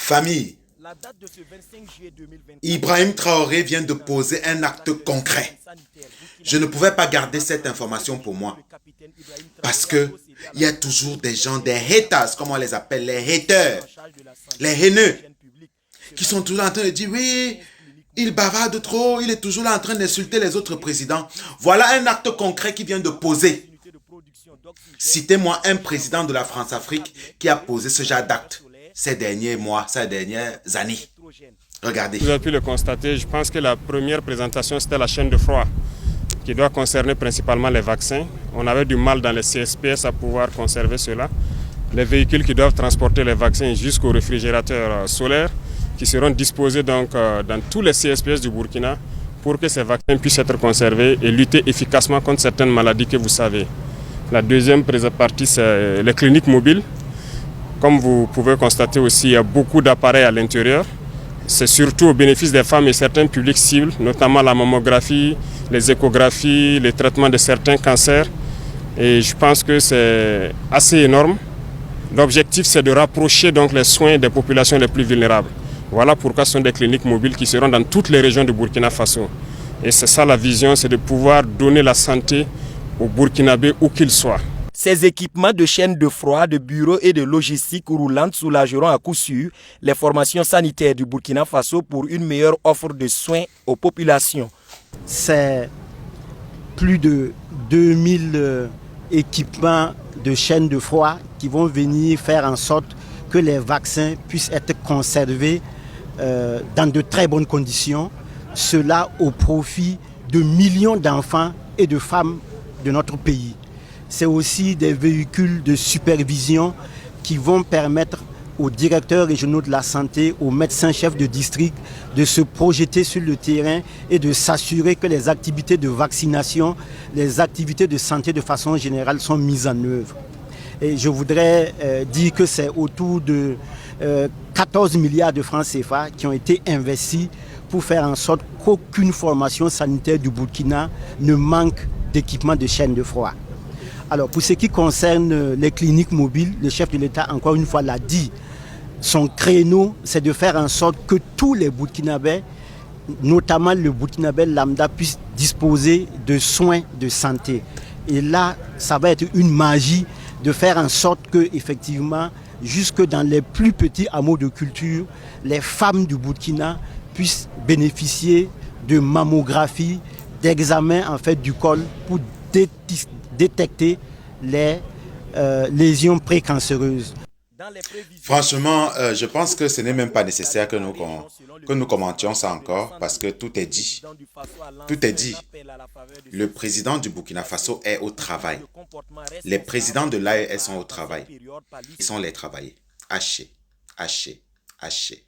Famille, La date de ce 25 juillet 2024, Ibrahim Traoré vient de poser un acte concret. Je ne pouvais pas garder cette information pour moi. Parce que il y a toujours des gens, des haters, comme on les appelle, les haters, les haineux, qui sont toujours en train de dire, oui, il bavarde trop, il est toujours là en train d'insulter les autres présidents. Voilà un acte concret qui vient de poser. Citez-moi un président de la France-Afrique qui a posé ce genre d'acte ces derniers mois, ces dernières années. Regardez. Vous avez pu le constater, je pense que la première présentation, c'était la chaîne de froid, qui doit concerner principalement les vaccins. On avait du mal dans les CSPS à pouvoir conserver cela. Les véhicules qui doivent transporter les vaccins jusqu'aux réfrigérateurs solaires, qui seront disposés donc dans tous les CSPS du Burkina pour que ces vaccins puissent être conservés et lutter efficacement contre certaines maladies que vous savez. La deuxième partie, c'est les cliniques mobiles. Comme vous pouvez constater aussi, il y a beaucoup d'appareils à l'intérieur. C'est surtout au bénéfice des femmes et certains publics cibles, notamment la mammographie, les échographies, les traitements de certains cancers. Et je pense que c'est assez énorme. L'objectif, c'est de rapprocher donc les soins des populations les plus vulnérables. Voilà pourquoi ce sont des cliniques mobiles qui seront dans toutes les régions du Burkina Faso. Et c'est ça la vision, c'est de pouvoir donner la santé aux Burkinabés où qu'ils soient. Ces équipements de chaînes de froid, de bureaux et de logistique roulantes soulageront à coup sûr les formations sanitaires du Burkina Faso pour une meilleure offre de soins aux populations. C'est plus de 2000 équipements de chaînes de froid qui vont venir faire en sorte que les vaccins puissent être conservés dans de très bonnes conditions. Cela au profit de millions d'enfants et de femmes de notre pays. C'est aussi des véhicules de supervision qui vont permettre aux directeurs régionaux de la santé, aux médecins-chefs de district de se projeter sur le terrain et de s'assurer que les activités de vaccination, les activités de santé de façon générale sont mises en œuvre. Et je voudrais dire que c'est autour de 14 milliards de francs CFA qui ont été investis pour faire en sorte qu'aucune formation sanitaire du Burkina ne manque d'équipements de chaîne de froid. Alors, pour ce qui concerne les cliniques mobiles, le chef de l'État, encore une fois, l'a dit. Son créneau, c'est de faire en sorte que tous les Burkinabés, notamment le Burkinabé lambda, puissent disposer de soins de santé. Et là, ça va être une magie de faire en sorte que, effectivement, jusque dans les plus petits hameaux de culture, les femmes du Burkina puissent bénéficier de mammographie, d'examens en fait, du col pour détecter les lésions précancéreuses. Franchement, je pense que ce n'est même pas nécessaire que nous commentions ça encore parce que tout est dit. Tout est dit. Le président du Burkina Faso est au travail. Les présidents de l'AES sont au travail. Ils sont les travailleurs. Hachés, hachés, hachés.